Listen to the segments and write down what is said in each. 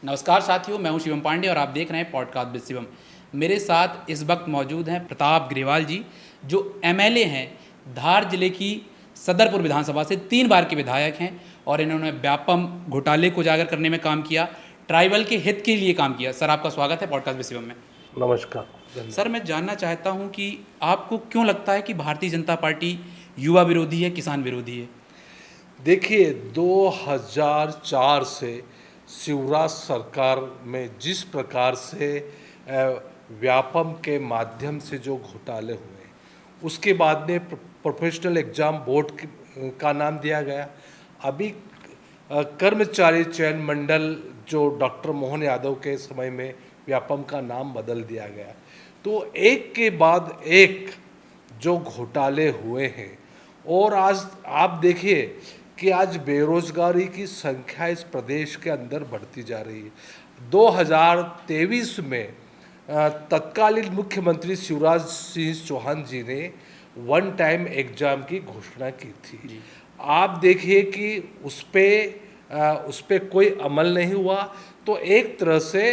नमस्कार साथियों, मैं हूं शिवम पांडे और आप देख रहे हैं पॉडकास्ट विद शिवम। मेरे साथ इस वक्त मौजूद हैं प्रताप ग्रेवाल जी, जो एमएलए हैं, धार जिले की सदरपुर विधानसभा से 3 बार के विधायक हैं और इन्होंने व्यापम घोटाले को उजागर करने में काम किया, ट्राइबल के हित के लिए काम किया। सर, आपका स्वागत है पॉडकास्ट विद शिवम में। नमस्कार। सर, मैं जानना चाहता हूँ कि आपको क्यों लगता है कि भारतीय जनता पार्टी युवा विरोधी है, किसान विरोधी है? देखिए, 2004 से शिवराज सरकार में जिस प्रकार से व्यापम के माध्यम से जो घोटाले हुए, उसके बाद में प्रोफेशनल एग्जाम बोर्ड का नाम दिया गया। अभी कर्मचारी चयन मंडल जो डॉक्टर मोहन यादव के समय में व्यापम का नाम बदल दिया गया। तो एक के बाद एक जो घोटाले हुए हैं, और आज आप देखिए कि आज बेरोजगारी की संख्या इस प्रदेश के अंदर बढ़ती जा रही है। 2023 में तत्कालीन मुख्यमंत्री शिवराज सिंह चौहान जी ने वन टाइम एग्जाम की घोषणा की थी। आप देखिए कि उस पे कोई अमल नहीं हुआ। तो एक तरह से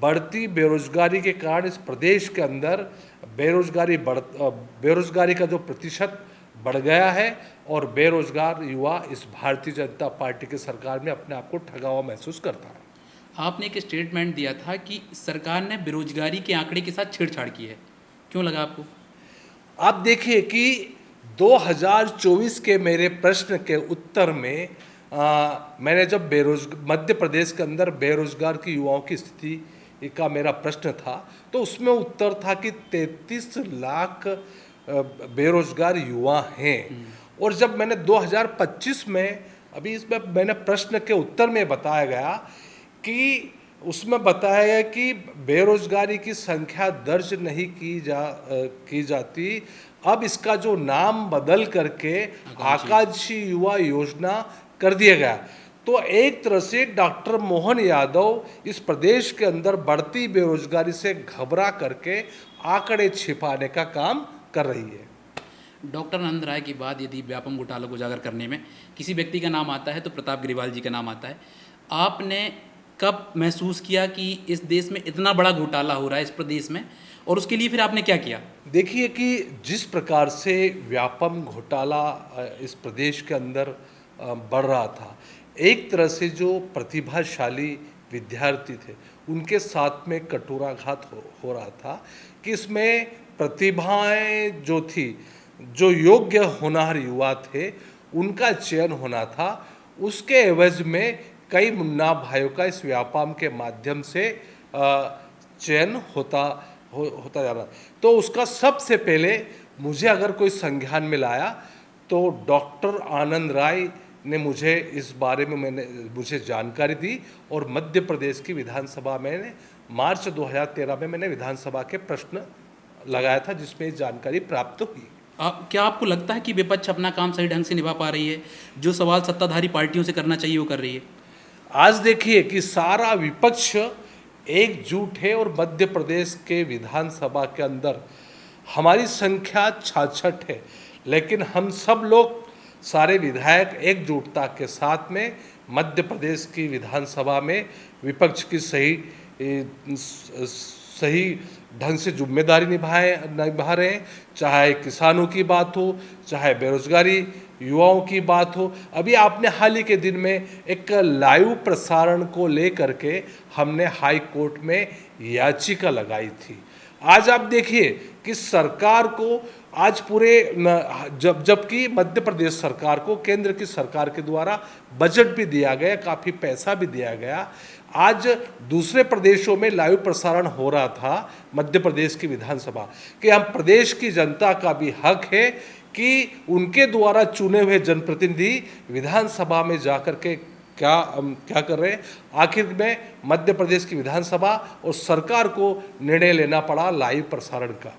बढ़ती बेरोजगारी के कारण इस प्रदेश के अंदर बेरोजगारी का जो प्रतिशत बढ़ गया है और बेरोजगार युवा इस भारतीय जनता पार्टी की सरकार में अपने आप को ठगा हुआ महसूस करता है। आपने एक स्टेटमेंट दिया था कि सरकार ने बेरोजगारी के आंकड़े के साथ छेड़छाड़ की है, क्यों लगा आपको? आप देखिए कि 2024 के मेरे प्रश्न के उत्तर में मैंने जब मध्य प्रदेश के अंदर बेरोजगार की युवाओं की स्थिति का मेरा प्रश्न था, तो उसमें उत्तर था कि 33 लाख बेरोजगार युवा हैं। और जब मैंने 2025 में, अभी इसमें मैंने प्रश्न के उत्तर में बताया गया कि उसमें बताया गया कि बेरोजगारी की संख्या दर्ज नहीं की जाती। अब इसका जो नाम बदल करके आकांक्षी युवा योजना कर दिया गया। तो एक तरह से डॉक्टर मोहन यादव इस प्रदेश के अंदर बढ़ती बेरोजगारी से घबरा करके आंकड़े छिपाने का काम कर रही है। डॉक्टर आनंद राय की बात यदि व्यापम घोटाला को उजागर करने में किसी व्यक्ति का नाम आता है तो प्रताप ग्रेवाल जी का नाम आता है। आपने कब महसूस किया कि इस देश में इतना बड़ा घोटाला हो रहा है इस प्रदेश में, और उसके लिए फिर आपने क्या किया? देखिए कि जिस प्रकार से व्यापम घोटाला इस प्रदेश के अंदर बढ़ रहा था, एक तरह से जो प्रतिभाशाली विद्यार्थी थे उनके साथ में कटोराघात हो रहा था कि इसमें प्रतिभाएं जो थी, जो योग्य होनहार युवा थे, उनका चयन होना था। उसके एवज में कई मुन्ना भाइयों का इस व्यापाम के माध्यम से चयन होता जा रहा। तो उसका सबसे पहले मुझे अगर कोई संज्ञान में लाया तो डॉक्टर आनंद राय ने मुझे इस बारे में मुझे जानकारी दी, और मध्य प्रदेश की विधानसभा में मार्च 2013 में मैंने विधानसभा के प्रश्न लगाया था, जिसमें जानकारी प्राप्त हुई। क्या आपको लगता है कि विपक्ष अपना काम सही ढंग से निभा पा रही है? जो सवाल सत्ताधारी पार्टियों से करना चाहिए वो कर रही है? आज देखिए कि सारा विपक्ष एकजुट है और मध्य प्रदेश के विधानसभा के अंदर हमारी संख्या 66 है, लेकिन हम सब लोग सारे विधायक एकजुटता के साथ में मध्य प्रदेश की विधानसभा में विपक्ष की सही ढंग से जिम्मेदारी निभा रहे हैं। चाहे किसानों की बात हो, चाहे बेरोजगारी युवाओं की बात हो। अभी आपने हाल ही के दिन में एक लाइव प्रसारण को लेकर के हमने हाई कोर्ट में याचिका लगाई थी। आज आप देखिए कि सरकार को आज पूरे जबकि मध्य प्रदेश सरकार को केंद्र की सरकार के द्वारा बजट भी दिया गया, काफ़ी पैसा भी दिया गया। आज दूसरे प्रदेशों में लाइव प्रसारण हो रहा था मध्य प्रदेश की विधानसभा कि हम प्रदेश की जनता का भी हक है कि उनके द्वारा चुने हुए जनप्रतिनिधि विधानसभा में जाकर के क्या कर रहे हैं। आखिर में मध्य प्रदेश की विधानसभा और सरकार को निर्णय लेना पड़ा लाइव प्रसारण का।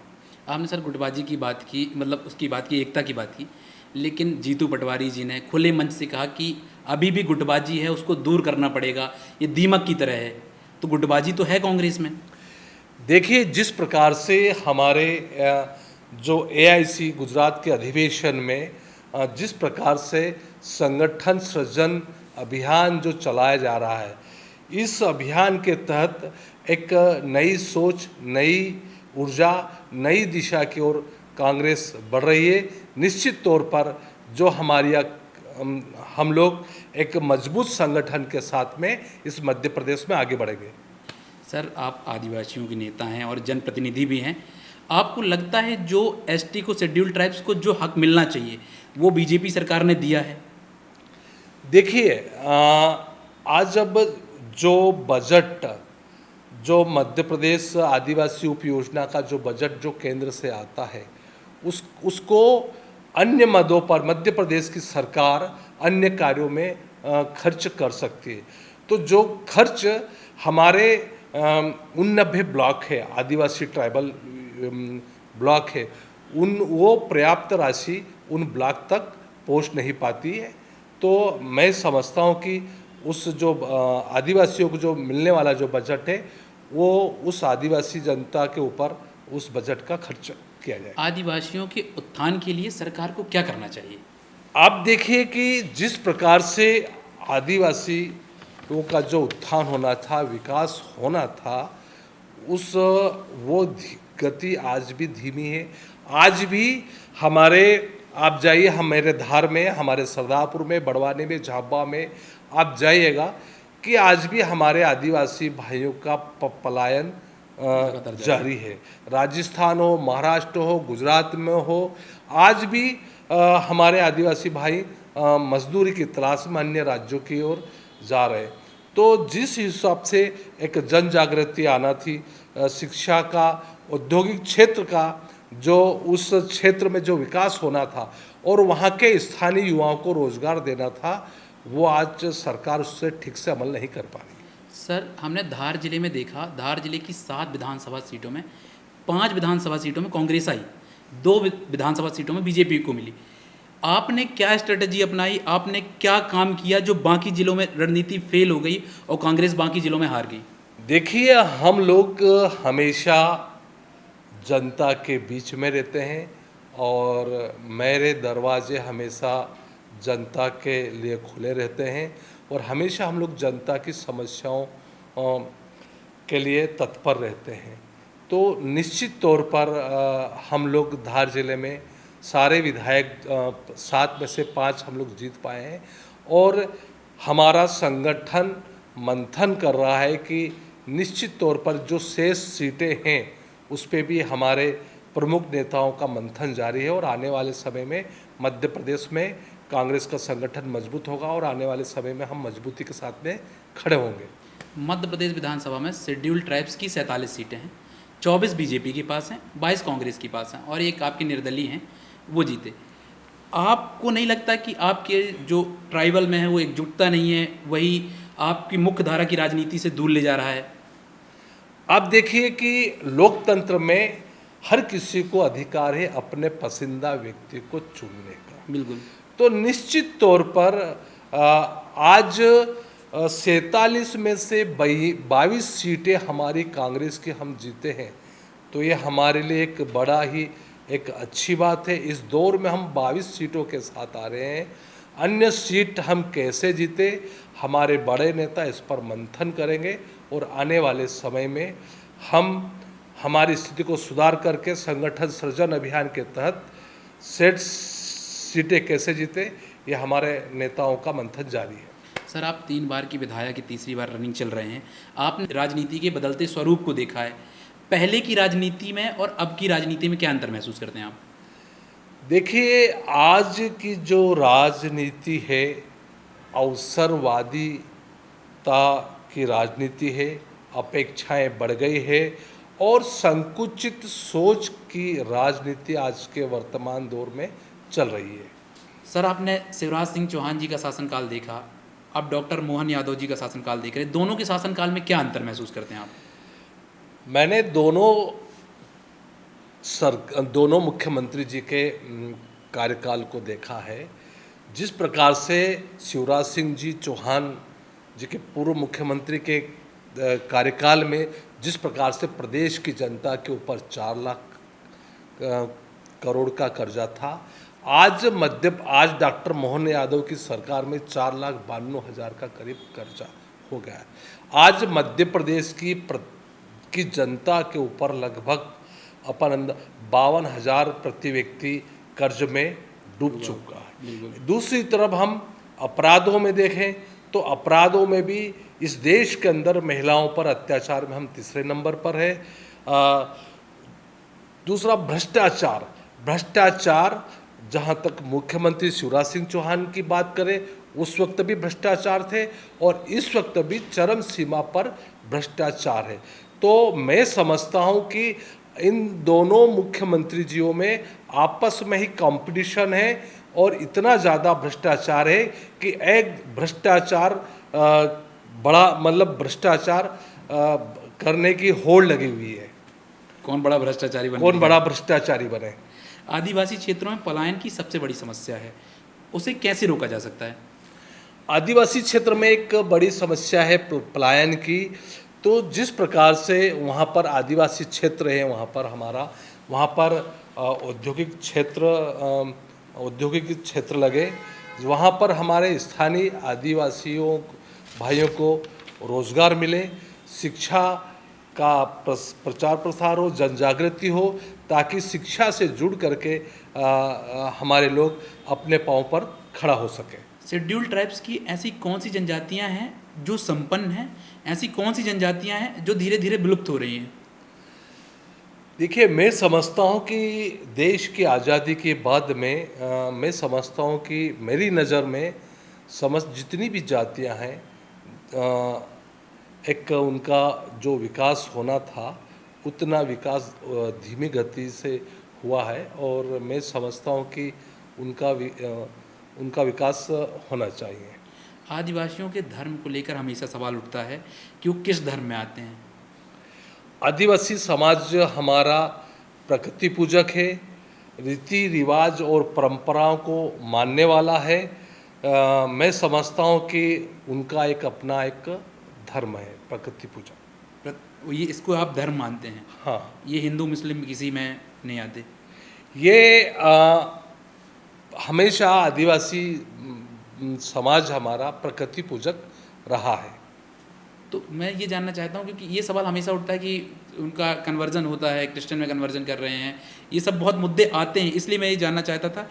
आपने सर गुटबाजी की बात की, मतलब उसकी बात की, एकता की बात की, लेकिन जीतू पटवारी जी ने खुले मंच से कहा कि अभी भी गुटबाजी है, उसको दूर करना पड़ेगा, ये दीमक की तरह है। तो गुटबाजी तो है कांग्रेस में। देखिए, जिस प्रकार से हमारे जो एआईसी गुजरात के अधिवेशन में जिस प्रकार से संगठन सृजन अभियान जो चलाया जा रहा है, इस अभियान के तहत एक नई सोच, नई ऊर्जा, नई दिशा की ओर कांग्रेस बढ़ रही है। निश्चित तौर पर जो हम लोग एक मजबूत संगठन के साथ में इस मध्य प्रदेश में आगे बढ़ेंगे। सर, आप आदिवासियों के नेता हैं और जनप्रतिनिधि भी हैं। आपको लगता है जो एसटी को, शेड्यूल ट्राइब्स को जो हक मिलना चाहिए वो बीजेपी सरकार ने दिया है? देखिए, आज अब जो मध्य प्रदेश आदिवासी उपयोजना का जो बजट जो केंद्र से आता है, उसको अन्य मदों पर मध्य प्रदेश की सरकार अन्य कार्यों में खर्च कर सकती है। तो जो खर्च हमारे 89 ब्लॉक है, आदिवासी ट्राइबल ब्लॉक है, वो पर्याप्त राशि उन ब्लॉक तक पहुंच नहीं पाती है। तो मैं समझता हूं कि उस जो आदिवासियों को जो मिलने वाला जो बजट है, वो उस आदिवासी जनता के ऊपर उस बजट का खर्च किया जाए। आदिवासियों के उत्थान के लिए सरकार को क्या करना चाहिए? आप देखिए कि जिस प्रकार से आदिवासियों का जो उत्थान होना था, विकास होना था, वो गति आज भी धीमी है। आज भी आप जाइए हमारे धार में, हमारे सरदारपुर में, बड़वानी में, झाबुआ में आप जाइएगा कि आज भी हमारे आदिवासी भाइयों का पलायन जारी है। राजस्थान हो, महाराष्ट्र हो, गुजरात में हो, आज भी हमारे आदिवासी भाई मजदूरी की तलाश में अन्य राज्यों की ओर जा रहे हैं। तो जिस हिसाब से एक जन जागृति आना थी, शिक्षा का, औद्योगिक क्षेत्र का, जो उस क्षेत्र में जो विकास होना था और वहाँ के स्थानीय युवाओं को रोजगार देना था, वो आज सरकार उससे ठीक से अमल नहीं कर पा रही। सर, हमने धार जिले में देखा, धार जिले की 7 विधानसभा सीटों में 5 विधानसभा सीटों में कांग्रेस आई, 2 विधानसभा सीटों में बीजेपी को मिली। आपने क्या स्ट्रेटजी अपनाई, आपने क्या काम किया जो बाकी जिलों में रणनीति फेल हो गई और कांग्रेस बाकी जिलों में हार गई? देखिए, हम लोग हमेशा जनता के बीच में रहते हैं और मेरे दरवाजे हमेशा जनता के लिए खुले रहते हैं और हमेशा हम लोग जनता की समस्याओं के लिए तत्पर रहते हैं। तो निश्चित तौर पर हम लोग धार जिले में सारे विधायक 7 में से 5 हम लोग जीत पाए हैं और हमारा संगठन मंथन कर रहा है कि निश्चित तौर पर जो शेष सीटें हैं उस पे भी हमारे प्रमुख नेताओं का मंथन जारी है और आने वाले समय में मध्य प्रदेश में कांग्रेस का संगठन मजबूत होगा और आने वाले समय में हम मजबूती के साथ में खड़े होंगे। मध्य प्रदेश विधानसभा में शेड्यूल ट्राइब्स की 47 सीटें हैं, 24 बीजेपी के पास हैं, 22 कांग्रेस के पास हैं और एक आपके निर्दलीय हैं, वो जीते। आपको नहीं लगता कि आपके जो ट्राइबल में है वो एकजुटता नहीं है, वही आपकी मुख्य धारा की राजनीति से दूर ले जा रहा है? आप देखिए कि लोकतंत्र में हर किसी को अधिकार है अपने पसंदीदा व्यक्ति को चुनने का। बिल्कुल। तो निश्चित तौर पर आज 47 में से 22 सीटें हमारी कांग्रेस की हम जीते हैं, तो ये हमारे लिए एक बड़ा ही एक अच्छी बात है। इस दौर में हम 22 सीटों के साथ आ रहे हैं। अन्य सीट हम कैसे जीते, हमारे बड़े नेता इस पर मंथन करेंगे और आने वाले समय में हम हमारी स्थिति को सुधार करके संगठन सृजन अभियान के तहत सीटें कैसे जीते, ये हमारे नेताओं का मंथन जारी है। सर, आप 3 बार की विधायक की तीसरी बार रनिंग चल रहे हैं। आपने राजनीति के बदलते स्वरूप को देखा है। पहले की राजनीति में और अब की राजनीति में क्या अंतर महसूस करते हैं आप? देखिए, आज की जो राजनीति है अवसरवादीता की राजनीति है, अपेक्षाएं बढ़ गई है और संकुचित सोच की राजनीति आज के वर्तमान दौर में चल रही है। सर, आपने शिवराज सिंह चौहान जी का शासनकाल देखा, अब डॉक्टर मोहन यादव जी का शासनकाल देख रहे हैं। दोनों के शासनकाल में क्या अंतर महसूस करते हैं आप? मैंने दोनों मुख्यमंत्री जी के कार्यकाल को देखा है। जिस प्रकार से शिवराज सिंह जी चौहान जी के पूर्व मुख्यमंत्री के कार्यकाल में जिस प्रकार से प्रदेश की जनता के ऊपर 4 लाख करोड़ का कर्जा था, आज डॉक्टर मोहन यादव की सरकार में 4,92,000 का करीब कर्जा हो गया है। आज मध्य प्रदेश की जनता के ऊपर लगभग 52,000 प्रति व्यक्ति कर्ज में डूब चुका है। दूसरी तरफ हम अपराधों में देखें तो अपराधों में भी इस देश के अंदर महिलाओं पर अत्याचार में हम तीसरे नंबर पर है। दूसरा भ्रष्टाचार जहाँ तक मुख्यमंत्री शिवराज सिंह चौहान की बात करें उस वक्त भी भ्रष्टाचार थे और इस वक्त भी चरम सीमा पर भ्रष्टाचार है। तो मैं समझता हूँ कि इन दोनों मुख्यमंत्री जियों में आपस में ही कंपटीशन है और इतना ज़्यादा भ्रष्टाचार है कि एक भ्रष्टाचार भ्रष्टाचार करने की होड़ लगी हुई है। कौन बड़ा भ्रष्टाचारी बने? कौन बड़ा भ्रष्टाचारी बने? आदिवासी क्षेत्रों में पलायन की सबसे बड़ी समस्या है, उसे कैसे रोका जा सकता है? आदिवासी क्षेत्र में एक बड़ी समस्या है पलायन की। तो जिस प्रकार से वहाँ पर आदिवासी क्षेत्र है वहाँ पर औद्योगिक क्षेत्र लगे, वहाँ पर हमारे स्थानीय आदिवासियों भाइयों को रोजगार मिले, शिक्षा का प्रचार प्रसार हो, जन जागृति हो, ताकि शिक्षा से जुड़ करके हमारे लोग अपने पांव पर खड़ा हो सके। शेड्यूल ट्राइब्स की ऐसी कौन सी जनजातियां हैं जो संपन्न हैं, ऐसी कौन सी जनजातियां हैं जो धीरे धीरे विलुप्त हो रही हैं? देखिए, मैं समझता हूँ कि देश की आज़ादी के बाद में मैं समझता हूँ कि मेरी नज़र में जितनी भी जातियाँ हैं एक उनका जो विकास होना था उतना विकास धीमी गति से हुआ है और मैं समझता हूँ कि उनका विकास होना चाहिए। आदिवासियों के धर्म को लेकर हमेशा सवाल उठता है कि वो किस धर्म में आते हैं। आदिवासी समाज हमारा प्रकृति पूजक है, रीति रिवाज और परंपराओं को मानने वाला है। मैं समझता हूँ कि उनका अपना एक धर्म है, प्रकृति पूजा। ये इसको आप धर्म मानते हैं? हाँ। ये हिंदू मुस्लिम किसी में नहीं आते? ये हमेशा आदिवासी समाज हमारा प्रकृति पूजक रहा है। तो मैं ये जानना चाहता हूँ, क्योंकि ये सवाल हमेशा उठता है कि उनका कन्वर्जन होता है, क्रिश्चियन में कन्वर्जन कर रहे हैं, ये सब बहुत मुद्दे आते हैं, इसलिए मैं ये जानना चाहता था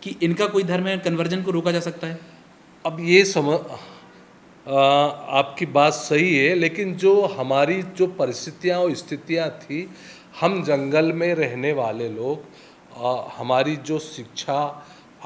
कि इनका कोई धर्म है, कन्वर्जन को रोका जा सकता है? अब ये आपकी बात सही है, लेकिन जो हमारी जो परिस्थितियाँ और स्थितियाँ थी, हम जंगल में रहने वाले लोग, हमारी जो शिक्षा,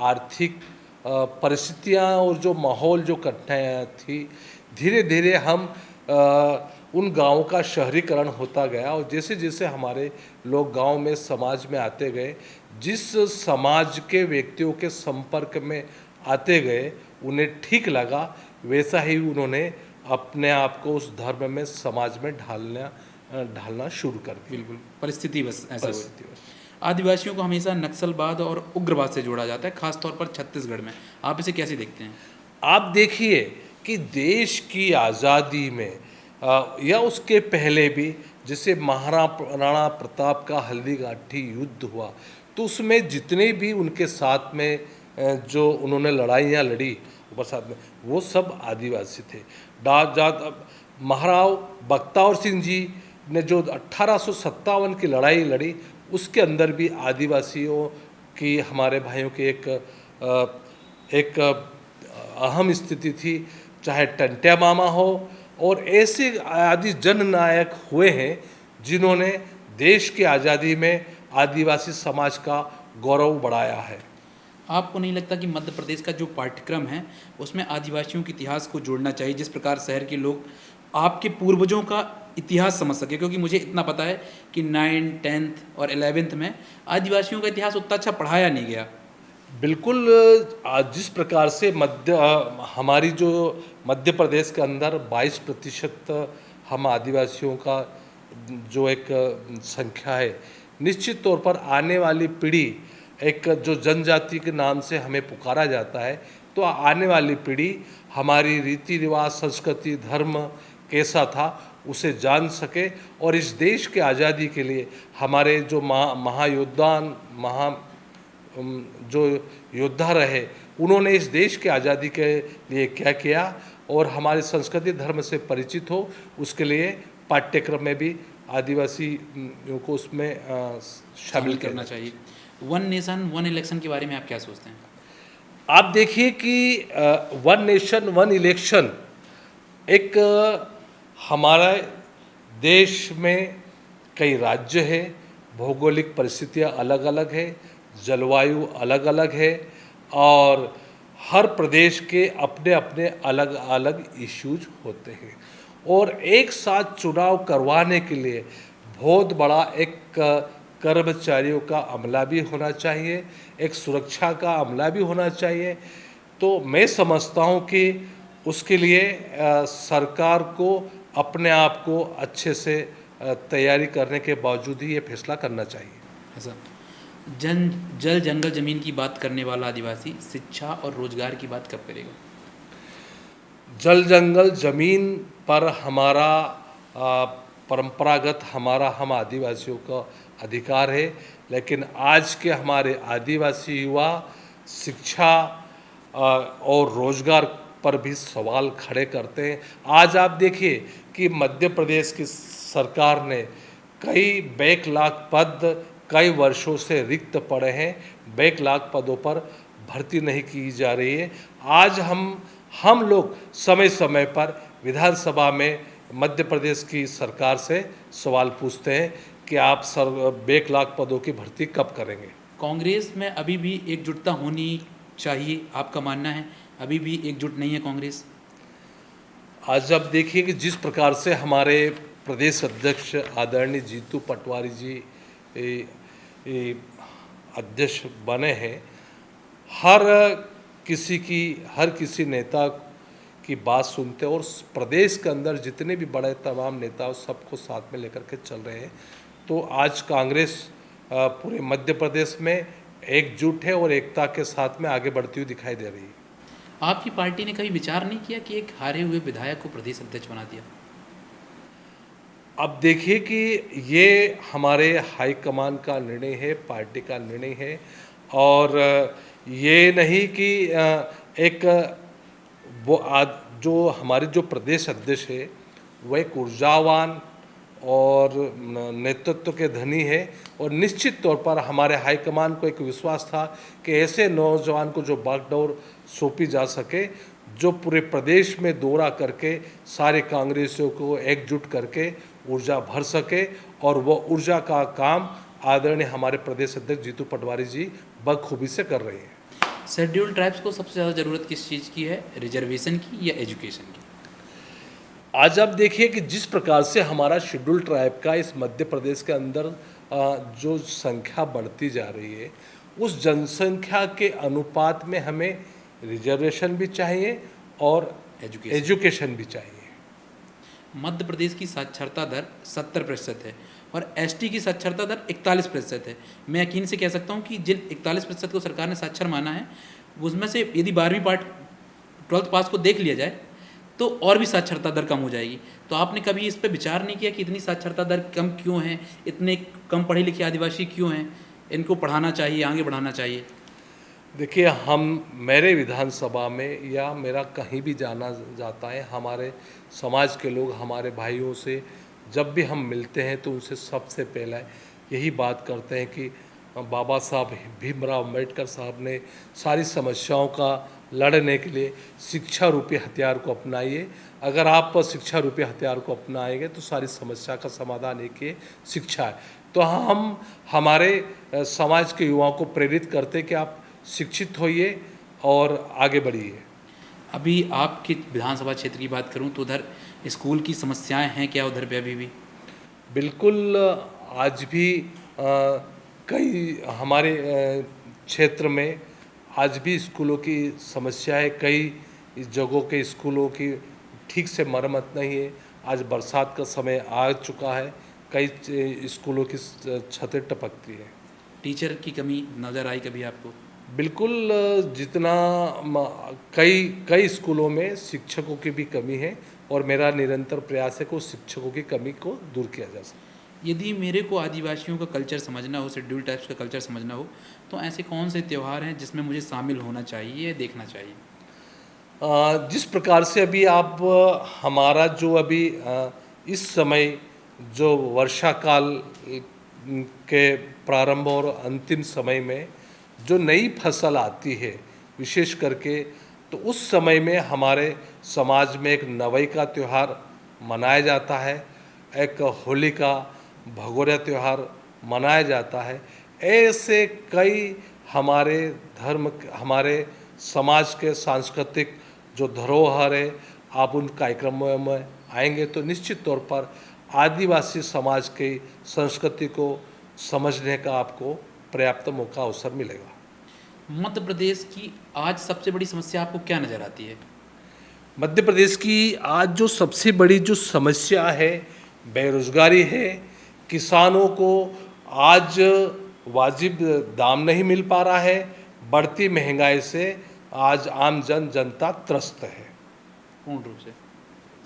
आर्थिक परिस्थितियाँ और जो माहौल जो कठिनाइयाँ थी, धीरे धीरे हम उन गाँवों का शहरीकरण होता गया और जैसे जैसे हमारे लोग गांव में समाज में आते गए, जिस समाज के व्यक्तियों के संपर्क में आते गए उन्हें ठीक लगा, वैसा ही उन्होंने अपने आप को उस धर्म में समाज में ढालना शुरू कर दिया। बिल्कुल, परिस्थिति बस ऐसा हुआ। आदिवासियों को हमेशा नक्सलवाद और उग्रवाद से जोड़ा जाता है, खासतौर पर छत्तीसगढ़ में, आप इसे कैसे देखते हैं? आप देखिए कि देश की आज़ादी में या उसके पहले भी जैसे महाराणा प्रताप का हल्दीघाटी युद्ध हुआ, तो उसमें जितने भी उनके साथ में जो उन्होंने लड़ाइयाँ लड़ी साथ में, वो सब आदिवासी थे। महाराव बख्तावर सिंह जी ने जो 1857 की लड़ाई लड़ी, उसके अंदर भी आदिवासियों की, हमारे भाइयों की एक अहम स्थिति थी। चाहे टंट्या मामा हो और ऐसे आदि जननायक हुए हैं जिन्होंने देश की आज़ादी में आदिवासी समाज का गौरव बढ़ाया है। आपको नहीं लगता कि मध्य प्रदेश का जो पाठ्यक्रम है उसमें आदिवासियों के इतिहास को जोड़ना चाहिए, जिस प्रकार शहर के लोग आपके पूर्वजों का इतिहास समझ सके? क्योंकि मुझे इतना पता है कि 9th, 10th और 11th में आदिवासियों का इतिहास उतना अच्छा पढ़ाया नहीं गया। बिल्कुल, जिस प्रकार से हमारी जो मध्य प्रदेश के अंदर 22% हम आदिवासियों का जो एक संख्या है, निश्चित तौर पर आने वाली पीढ़ी, एक जो जनजाति के नाम से हमें पुकारा जाता है, तो आने वाली पीढ़ी हमारी रीति रिवाज, संस्कृति, धर्म कैसा था उसे जान सके और इस देश के आज़ादी के लिए हमारे जो जो योद्धा रहे, उन्होंने इस देश की आज़ादी के लिए क्या किया, और हमारी संस्कृति धर्म से परिचित हो, उसके लिए पाठ्यक्रम में भी आदिवासी को उसमें शामिल करना चाहिए। वन नेशन वन इलेक्शन के बारे में आप क्या सोचते हैं? आप देखिए कि वन नेशन वन इलेक्शन एक हमारा देश में कई राज्य है, भौगोलिक परिस्थितियाँ अलग अलग है, जलवायु अलग अलग है और हर प्रदेश के अपने अपने अलग अलग इश्यूज होते हैं और एक साथ चुनाव करवाने के लिए बहुत बड़ा एक कर्मचारियों का अमला भी होना चाहिए, एक सुरक्षा का अमला भी होना चाहिए। तो मैं समझता हूँ कि उसके लिए सरकार को अपने आप को अच्छे से तैयारी करने के बावजूद ही ये फैसला करना चाहिए। ऐसा जल जंगल जमीन की बात करने वाला आदिवासी शिक्षा और रोजगार की बात कब करेगा? जल जंगल जमीन पर हमारा परंपरागत हम आदिवासियों का अधिकार है, लेकिन आज के हमारे आदिवासी युवा शिक्षा और रोजगार पर भी सवाल खड़े करते हैं। आज आप देखिए कि मध्य प्रदेश की सरकार ने कई बैकलॉग पद कई वर्षों से रिक्त पड़े हैं, बैकलॉग पदों पर भर्ती नहीं की जा रही है। आज हम लोग समय समय पर विधानसभा में मध्य प्रदेश की सरकार से सवाल पूछते हैं कि आप बैकलॉग पदों की भर्ती कब करेंगे। कांग्रेस में अभी भी एकजुटता होनी चाहिए, आपका मानना है? अभी भी एकजुट नहीं है कांग्रेस? आज आप देखिए कि जिस प्रकार से हमारे प्रदेश अध्यक्ष आदरणीय जीतू पटवारी जी अध्यक्ष बने हैं, हर किसी नेता की बात सुनते हैं और प्रदेश के अंदर जितने भी बड़े तमाम नेता सबको साथ में लेकर के चल रहे हैं। तो आज कांग्रेस पूरे मध्य प्रदेश में एकजुट है और एकता के साथ में आगे बढ़ती हुई दिखाई दे रही है। आपकी पार्टी ने कभी विचार नहीं किया कि एक हारे हुए विधायक को प्रदेश अध्यक्ष बना दिया? अब देखिए कि ये हमारे हाईकमान का निर्णय है, पार्टी का निर्णय है और ये नहीं कि जो हमारे जो प्रदेश अध्यक्ष है वह एक ऊर्जावान और नेतृत्व के धनी है और निश्चित तौर पर हमारे हाईकमान को एक विश्वास था कि ऐसे नौजवान को जो बागडोर सौंपी जा सके, जो पूरे प्रदेश में दौरा करके सारे कांग्रेसियों को एकजुट करके ऊर्जा भर सके और वह ऊर्जा का काम आदरणीय हमारे प्रदेश अध्यक्ष जीतू पटवारी जी बखूबी से कर रहे हैं। शेड्यूल्ड ट्राइब्स को सबसे ज़्यादा ज़रूरत किस चीज़ की है, रिजर्वेशन की या एजुकेशन की? आज आप देखिए कि जिस प्रकार से हमारा शेड्यूल ट्राइब का इस मध्य प्रदेश के अंदर जो संख्या बढ़ती जा रही है, उस जनसंख्या के अनुपात में हमें रिजर्वेशन भी चाहिए और एजुकेशन भी चाहिए। मध्य प्रदेश की साक्षरता दर 70% है और एसटी की साक्षरता दर 41% है। मैं यकीन से कह सकता हूँ कि जिन 41% को सरकार ने साक्षर माना है, उसमें से यदि 12वीं पार्ट 12th पास को देख लिया जाए तो और भी साक्षरता दर कम हो जाएगी। तो आपने कभी इस पर विचार नहीं किया कि इतनी साक्षरता दर कम क्यों है, इतने कम पढ़े लिखे आदिवासी क्यों हैं, इनको पढ़ाना चाहिए, आगे बढ़ाना चाहिए? देखिए, मेरे विधानसभा में या मेरा कहीं भी जाना जाता है, हमारे समाज के लोग हमारे भाइयों से जब भी हम मिलते हैं तो उनसे सबसे पहले यही बात करते हैं कि बाबा साहब भीमराव अम्बेडकर साहब ने सारी समस्याओं का लड़ने के लिए शिक्षा रूपी हथियार को अपनाइए। अगर आप शिक्षा रूपी हथियार को अपनाएंगे तो सारी समस्या का समाधान एक ही शिक्षा है। तो हम हमारे समाज के युवाओं को प्रेरित करते कि आप शिक्षित होइए और आगे बढ़िए। अभी आपके विधानसभा क्षेत्र की बात करूं तो उधर स्कूल की समस्याएं हैं क्या उधर पे अभी भी? बिल्कुल, आज भी कई हमारे क्षेत्र में आज भी स्कूलों की समस्या है। कई जगहों के स्कूलों की ठीक से मरम्मत नहीं है। आज बरसात का समय आ चुका है, कई स्कूलों की छतें टपकती है। टीचर की कमी नज़र आई कभी आपको? बिल्कुल, जितना कई स्कूलों में शिक्षकों की भी कमी है और मेरा निरंतर प्रयास है कि उस शिक्षकों की कमी को दूर किया जा सके। यदि मेरे को आदिवासियों का कल्चर समझना हो, शेड्यूल टाइप्स का कल्चर समझना हो, तो ऐसे कौन से त्यौहार हैं जिसमें मुझे शामिल होना चाहिए, देखना चाहिए? जिस प्रकार से अभी आप हमारा जो अभी इस समय जो वर्षा काल के प्रारंभ और अंतिम समय में जो नई फसल आती है, विशेष करके तो उस समय में हमारे समाज में एक नवई का त्यौहार मनाया जाता है, एक होली का भगोरिया त्यौहार मनाया जाता है। ऐसे कई हमारे धर्म, हमारे समाज के सांस्कृतिक जो धरोहर है, आप उन कार्यक्रमों में आएंगे तो निश्चित तौर पर आदिवासी समाज की संस्कृति को समझने का आपको पर्याप्त मौका अवसर मिलेगा। मध्य प्रदेश की आज सबसे बड़ी समस्या आपको क्या नज़र आती है? मध्य प्रदेश की आज जो सबसे बड़ी जो समस्या है बेरोजगारी है। किसानों को आज वाजिब दाम नहीं मिल पा रहा है। बढ़ती महंगाई से आज आम जनता त्रस्त है। पूर्ण रूप से।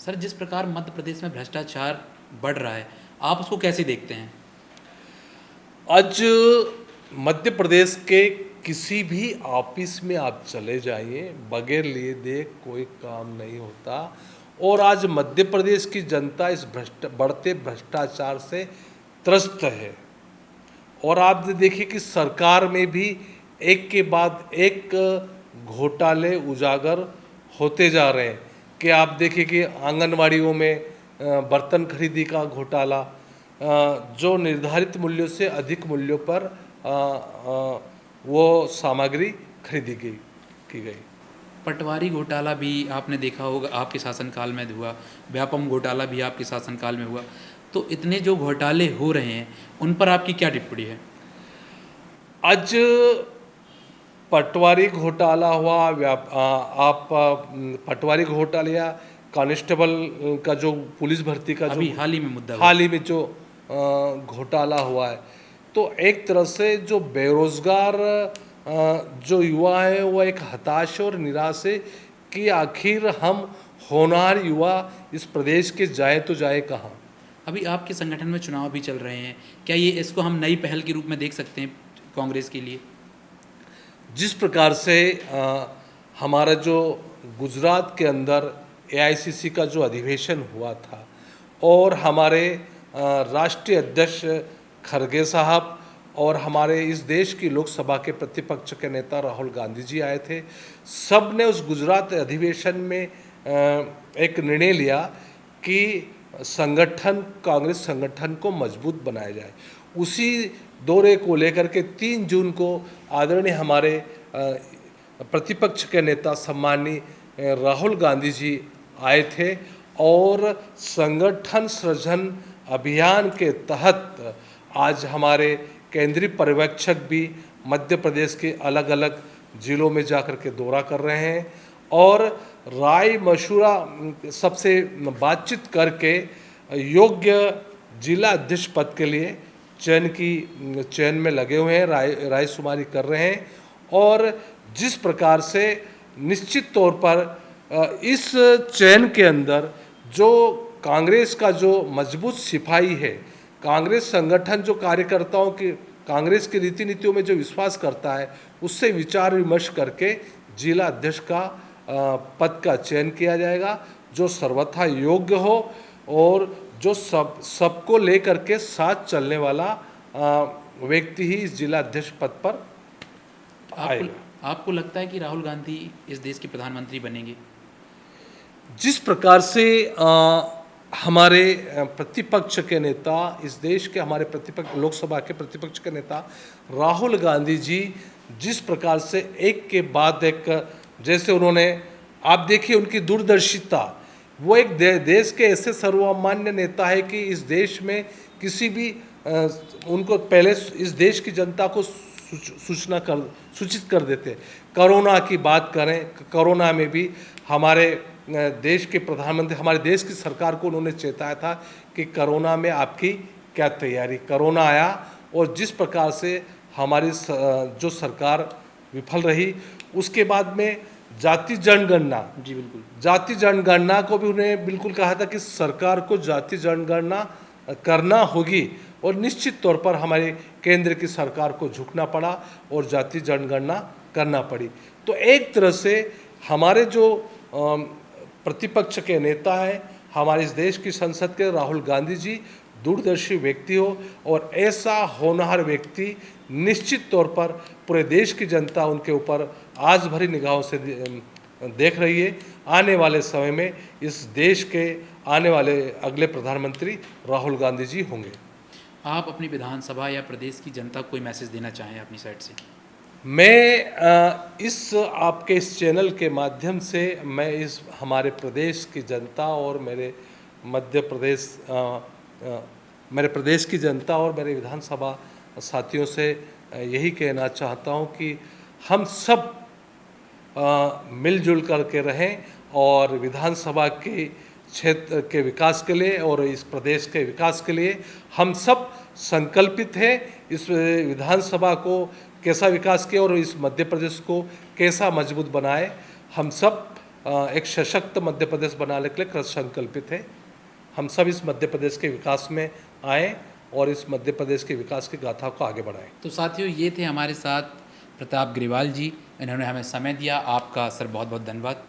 सर, जिस प्रकार मध्य प्रदेश में भ्रष्टाचार बढ़ रहा है, आप उसको कैसे देखते हैं? आज मध्य प्रदेश के किसी भी ऑफिस में आप चले जाइए, बगैर लिए देख कोई काम नहीं होता। और आज मध्य प्रदेश की जनता इस बढ़ते भ्रष्टाचार से त्रस्त है। और आप देखिए कि सरकार में भी एक के बाद एक घोटाले उजागर होते जा रहे हैं। कि आप देखिए कि आंगनवाड़ियों में बर्तन खरीदी का घोटाला, जो निर्धारित मूल्यों से अधिक मूल्यों पर वो सामग्री खरीदी की गई। पटवारी घोटाला भी आपने देखा होगा, आपके शासनकाल में हुआ। व्यापम घोटाला भी आपके शासनकाल में हुआ। तो इतने जो घोटाले हो रहे हैं, उन पर आपकी क्या टिप्पणी है? आज पटवारी घोटाला हुआ, आप पटवारी घोटाला या कांस्टेबल का जो पुलिस भर्ती का अभी जो हाल ही में मुद्दा हुआ। हाल ही में जो घोटाला हुआ है, तो एक तरह से जो बेरोजगार जो युवा है वो एक हताश और निराश है कि आखिर हम होनहार युवा इस प्रदेश के जाए तो जाए कहाँ। अभी आपके संगठन में चुनाव भी चल रहे हैं, क्या ये इसको हम नई पहल के रूप में देख सकते हैं कांग्रेस के लिए? जिस प्रकार से हमारा जो गुजरात के अंदर एआईसीसी का जो अधिवेशन हुआ था और हमारे राष्ट्रीय अध्यक्ष खरगे साहब और हमारे इस देश की लोकसभा के प्रतिपक्ष के नेता राहुल गांधी जी आए थे, सब ने उस गुजरात अधिवेशन में एक निर्णय लिया कि कांग्रेस संगठन को मजबूत बनाया जाए। उसी दौरे को लेकर के 3 जून को आदरणीय हमारे प्रतिपक्ष के नेता सम्माननीय राहुल गांधी जी आए थे और संगठन सृजन अभियान के तहत आज हमारे केंद्रीय पर्यवेक्षक भी मध्य प्रदेश के अलग अलग जिलों में जाकर के दौरा कर रहे हैं और राय मशूरा सबसे बातचीत करके योग्य जिला अध्यक्ष पद के लिए चयन में लगे हुए हैं, राय शुमारी कर रहे हैं। और जिस प्रकार से निश्चित तौर पर इस चयन के अंदर जो कांग्रेस का जो मजबूत सिपाही है, कांग्रेस संगठन जो कार्यकर्ताओं की कांग्रेस की रीति नीतियों में जो विश्वास करता है, उससे विचार विमर्श करके जिला अध्यक्ष का पद का चयन किया जाएगा, जो सर्वथा योग्य हो और जो सबको लेकर के साथ चलने वाला व्यक्ति ही इस जिला अध्यक्ष पद पर आएगा। आपको लगता है कि राहुल गांधी इस देश के प्रधानमंत्री बनेंगे? जिस प्रकार से हमारे प्रतिपक्ष के नेता, इस देश के हमारे प्रतिपक्ष, लोकसभा के प्रतिपक्ष के नेता राहुल गांधी जी जिस प्रकार से एक के बाद एक, जैसे उन्होंने, आप देखिए उनकी दूरदर्शिता, वो एक देश के ऐसे सर्वमान्य नेता है कि इस देश में किसी भी उनको पहले इस देश की जनता को सूचित कर देते। कोरोना की बात करें, कोरोना में भी हमारे देश के प्रधानमंत्री, हमारे देश की सरकार को उन्होंने चेताया था कि कोरोना में आपकी क्या तैयारी। कोरोना आया और जिस प्रकार से हमारी जो सरकार विफल रही, उसके बाद में जाति जनगणना, जी बिल्कुल, जाति जनगणना को भी उन्हें बिल्कुल कहा था कि सरकार को जाति जनगणना करना होगी और निश्चित तौर पर हमारे केंद्र की सरकार को झुकना पड़ा और जाति जनगणना करना पड़ी। तो एक तरह से हमारे जो प्रतिपक्ष के नेता हैं, हमारे इस देश की संसद के राहुल गांधी जी दूरदर्शी व्यक्ति हो, और ऐसा होनहार व्यक्ति निश्चित तौर पर पूरे देश की जनता उनके ऊपर आस भरी निगाहों से देख रही है। आने वाले समय में इस देश के आने वाले अगले प्रधानमंत्री राहुल गांधी जी होंगे। आप अपनी विधानसभा या प्रदेश की जनता को कोई मैसेज देना चाहें अपनी साइड से? मैं इस आपके इस चैनल के माध्यम से मैं इस हमारे प्रदेश की जनता और मेरे मध्य प्रदेश मेरे प्रदेश की जनता और मेरे विधानसभा साथियों से यही कहना चाहता हूं कि हम सब मिलजुल कर के रहें और विधानसभा के क्षेत्र के विकास के लिए और इस प्रदेश के विकास के लिए हम सब संकल्पित हैं। इस विधानसभा को कैसा विकास किया और इस मध्य प्रदेश को कैसा मजबूत बनाए, हम सब एक सशक्त मध्य प्रदेश बनाने के लिए कृत संकल्पित हैं। हम सब इस मध्य प्रदेश के विकास में आएँ और इस मध्य प्रदेश के विकास की गाथा को आगे बढ़ाएं। तो साथियों, ये थे हमारे साथ प्रताप ग्रेवाल जी, इन्होंने हमें समय दिया। आपका सर बहुत बहुत धन्यवाद।